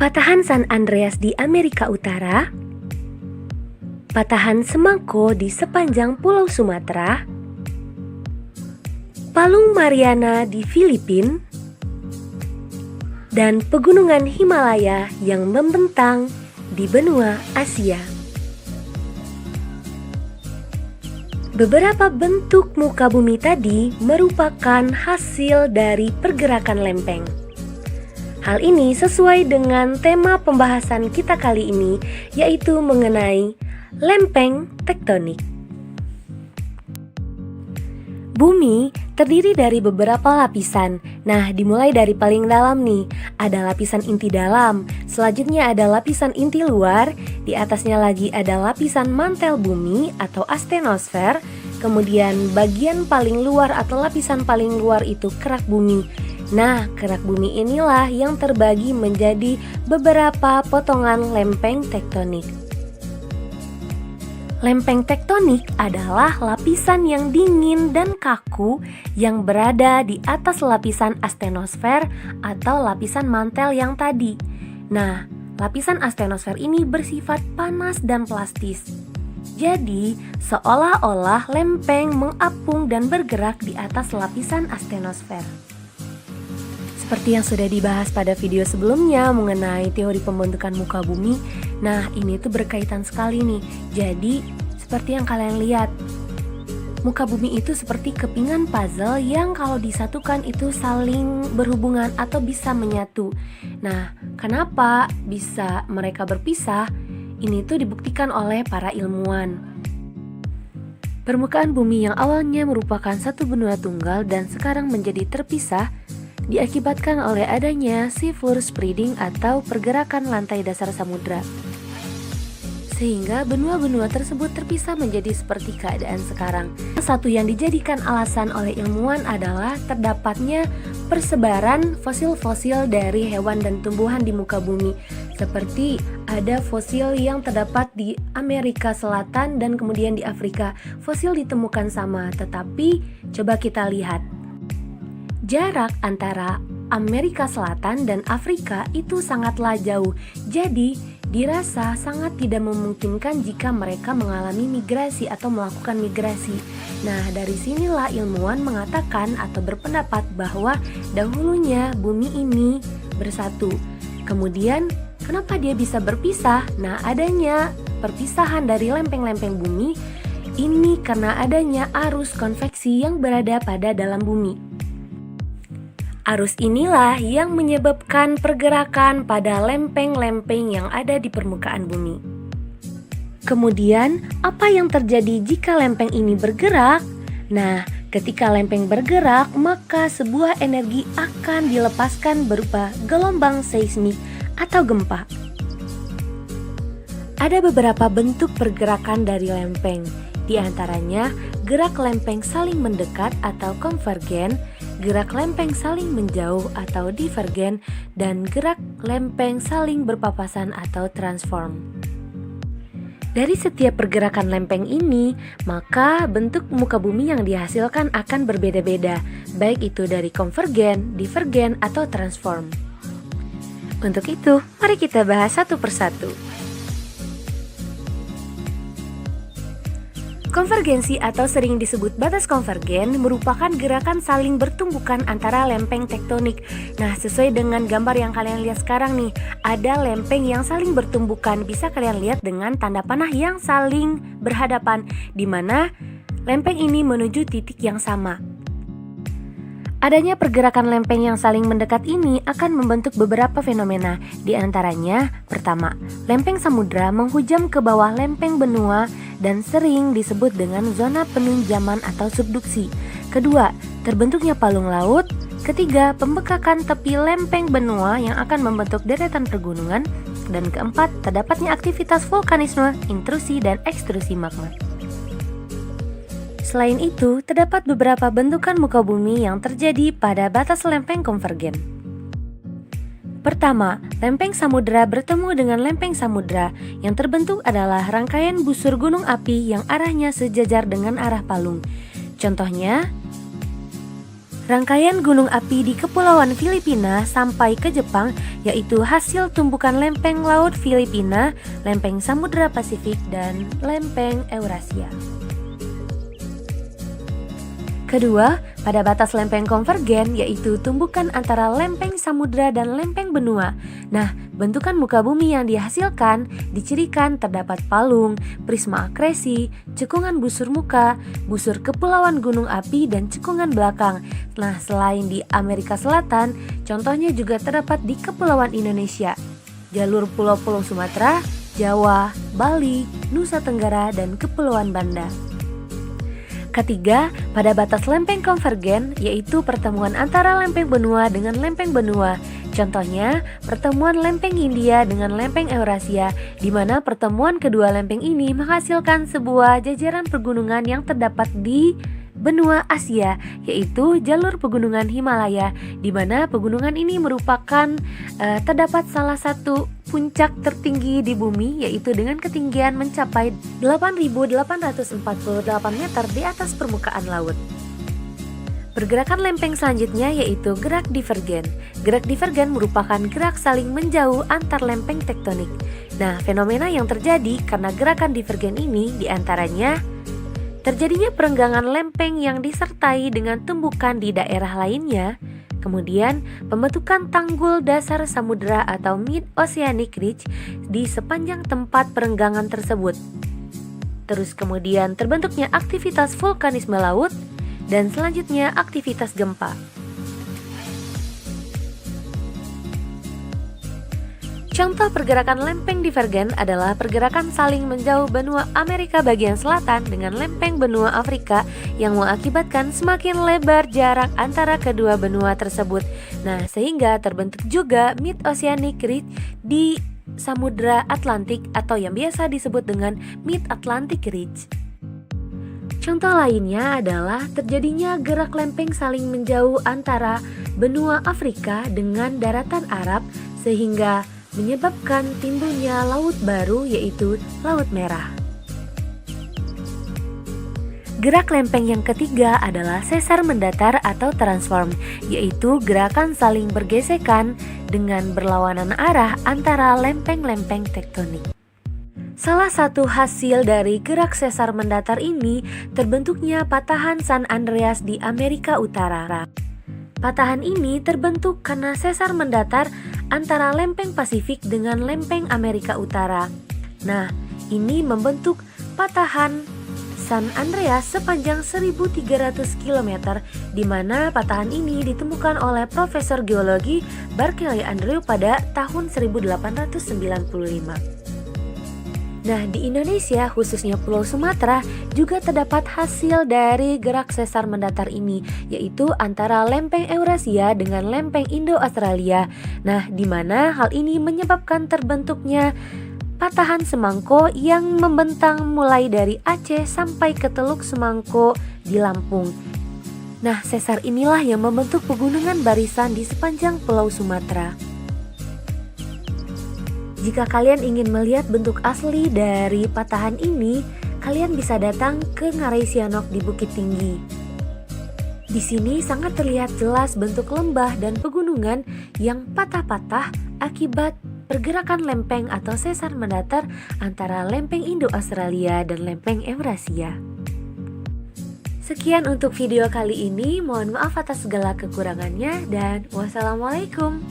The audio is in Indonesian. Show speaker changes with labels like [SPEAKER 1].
[SPEAKER 1] Patahan San Andreas di Amerika Utara, Patahan Semangko di sepanjang Pulau Sumatera, Palung Mariana di Filipina, dan pegunungan Himalaya yang membentang di benua Asia. Beberapa bentuk muka bumi tadi merupakan hasil dari pergerakan lempeng. Hal ini sesuai dengan tema pembahasan kita kali ini, yaitu mengenai lempeng tektonik. Bumi terdiri dari beberapa lapisan. Nah, dimulai dari paling dalam nih, ada lapisan inti dalam, selanjutnya ada lapisan inti luar, di atasnya lagi ada lapisan mantel bumi atau astenosfer, kemudian bagian paling luar atau lapisan paling luar itu kerak bumi. Nah, kerak bumi inilah yang terbagi menjadi beberapa potongan lempeng tektonik. Lempeng tektonik adalah lapisan yang dingin dan kaku yang berada di atas lapisan astenosfer atau lapisan mantel yang tadi. Nah, lapisan astenosfer ini bersifat panas dan plastis. Jadi, seolah-olah lempeng mengapung dan bergerak di atas lapisan astenosfer. Seperti yang sudah dibahas pada video sebelumnya mengenai teori pembentukan muka bumi. Nah, ini tuh berkaitan sekali nih. Jadi, seperti yang kalian lihat, muka bumi itu seperti kepingan puzzle yang kalau disatukan itu saling berhubungan atau bisa menyatu. Nah, kenapa bisa mereka berpisah? Ini tuh dibuktikan oleh para ilmuwan. Permukaan bumi yang awalnya merupakan satu benua tunggal dan sekarang menjadi terpisah diakibatkan oleh adanya seafloor spreading atau pergerakan lantai dasar samudra. Sehingga benua-benua tersebut terpisah menjadi seperti keadaan sekarang. Satu yang dijadikan alasan oleh ilmuwan adalah terdapatnya persebaran fosil-fosil dari hewan dan tumbuhan di muka bumi. Seperti ada fosil yang terdapat di Amerika Selatan dan kemudian di Afrika. Fosil ditemukan sama, tetapi coba kita lihat. Jarak antara Amerika Selatan dan Afrika itu sangatlah jauh. Jadi, dirasa sangat tidak memungkinkan jika mereka mengalami migrasi atau melakukan migrasi. Nah, dari sinilah ilmuwan mengatakan atau berpendapat bahwa dahulunya bumi ini bersatu. Kemudian, kenapa dia bisa berpisah? Nah, adanya perpisahan dari lempeng-lempeng bumi ini karena adanya arus konveksi yang berada pada dalam bumi. Arus inilah yang menyebabkan pergerakan pada lempeng-lempeng yang ada di permukaan bumi. Kemudian, apa yang terjadi jika lempeng ini bergerak? Nah, ketika lempeng bergerak, maka sebuah energi akan dilepaskan berupa gelombang seismik atau gempa. Ada beberapa bentuk pergerakan dari lempeng, di antaranya gerak lempeng saling mendekat atau konvergen, gerak lempeng saling menjauh atau divergen, dan gerak lempeng saling berpapasan atau transform. Dari setiap pergerakan lempeng ini, maka bentuk muka bumi yang dihasilkan akan berbeda-beda, baik itu dari konvergen, divergen, atau transform. Untuk itu, mari kita bahas satu persatu. Konvergensi atau sering disebut batas konvergen merupakan gerakan saling bertumbukan antara lempeng tektonik. Nah, sesuai dengan gambar yang kalian lihat sekarang nih, ada lempeng yang saling bertumbukan. Bisa kalian lihat dengan tanda panah yang saling berhadapan, di mana lempeng ini menuju titik yang sama. Adanya pergerakan lempeng yang saling mendekat ini akan membentuk beberapa fenomena. Di antaranya, pertama, lempeng samudra menghujam ke bawah lempeng benua dan sering disebut dengan zona penunjaman atau subduksi. Kedua, terbentuknya palung laut. Ketiga, pembekakan tepi lempeng benua yang akan membentuk deretan pergunungan. Dan keempat, terdapatnya aktivitas vulkanisme, intrusi, dan ekstrusi magma. Selain itu, terdapat beberapa bentukan muka bumi yang terjadi pada batas lempeng konvergen. Pertama, lempeng samudra bertemu dengan lempeng samudra. Yang terbentuk adalah rangkaian busur gunung api yang arahnya sejajar dengan arah palung. Contohnya, Rangkaian gunung api di Kepulauan Filipina sampai ke Jepang, yaitu hasil tumbukan lempeng laut Filipina, lempeng Samudra Pasifik, dan lempeng Eurasia. Kedua, pada batas lempeng konvergen, yaitu tumbukan antara lempeng samudra dan lempeng benua. Nah, bentukan muka bumi yang dihasilkan dicirikan terdapat palung, prisma akresi, cekungan busur muka, busur kepulauan gunung api, dan cekungan belakang. Nah, selain di Amerika Selatan, contohnya juga terdapat di Kepulauan Indonesia, jalur pulau-pulau Sumatera, Jawa, Bali, Nusa Tenggara, dan Kepulauan Banda. Ketiga, pada batas lempeng konvergen, yaitu pertemuan antara lempeng benua dengan lempeng benua. Contohnya, pertemuan lempeng Hindia dengan lempeng Eurasia, di mana pertemuan kedua lempeng ini menghasilkan sebuah jajaran pegunungan yang terdapat di benua Asia, yaitu jalur pegunungan Himalaya, di mana pegunungan ini merupakan terdapat salah satu puncak tertinggi di bumi, yaitu dengan ketinggian mencapai 8.848 meter di atas permukaan laut. Pergerakan lempeng selanjutnya yaitu gerak divergen. Gerak divergen merupakan gerak saling menjauh antar lempeng tektonik. Nah, fenomena yang terjadi karena gerakan divergen ini diantaranya terjadinya perenggangan lempeng yang disertai dengan tumbukan di daerah lainnya, kemudian pembentukan tanggul dasar samudera atau mid-oceanic ridge di sepanjang tempat perenggangan tersebut. Terus kemudian terbentuknya aktivitas vulkanisme laut, dan selanjutnya aktivitas gempa. Contoh pergerakan lempeng divergen adalah pergerakan saling menjauh benua Amerika bagian selatan dengan lempeng benua Afrika yang mengakibatkan semakin lebar jarak antara kedua benua tersebut. Nah, sehingga terbentuk juga Mid-Oceanic Ridge di Samudra Atlantik atau yang biasa disebut dengan Mid-Atlantic Ridge. Contoh lainnya adalah terjadinya gerak lempeng saling menjauh antara benua Afrika dengan daratan Arab sehingga menyebabkan timbulnya laut baru yaitu Laut Merah. Gerak lempeng yang ketiga adalah sesar mendatar atau transform, yaitu gerakan saling bergesekan dengan berlawanan arah antara lempeng-lempeng tektonik. Salah satu hasil dari gerak sesar mendatar ini terbentuknya patahan San Andreas di Amerika Utara. Patahan ini terbentuk karena sesar mendatar antara lempeng Pasifik dengan lempeng Amerika Utara. Nah, ini membentuk patahan San Andreas sepanjang 1.300 km, di mana patahan ini ditemukan oleh Profesor Geologi Barclay Andrew pada tahun 1895. Nah, di Indonesia, khususnya Pulau Sumatera, juga terdapat hasil dari gerak sesar mendatar ini, yaitu antara lempeng Eurasia dengan lempeng Indo-Australia. Nah, di mana hal ini menyebabkan terbentuknya patahan Semangko yang membentang mulai dari Aceh sampai ke Teluk Semangko di Lampung. Nah, sesar inilah yang membentuk pegunungan barisan di sepanjang Pulau Sumatera. Jika kalian ingin melihat bentuk asli dari patahan ini, kalian bisa datang ke Ngarai Sianok di Bukit Tinggi. Di sini sangat terlihat jelas bentuk lembah dan pegunungan yang patah-patah akibat pergerakan lempeng atau sesar mendatar antara lempeng Indo-Australia dan lempeng Eurasia. Sekian untuk video kali ini, mohon maaf atas segala kekurangannya dan wassalamualaikum.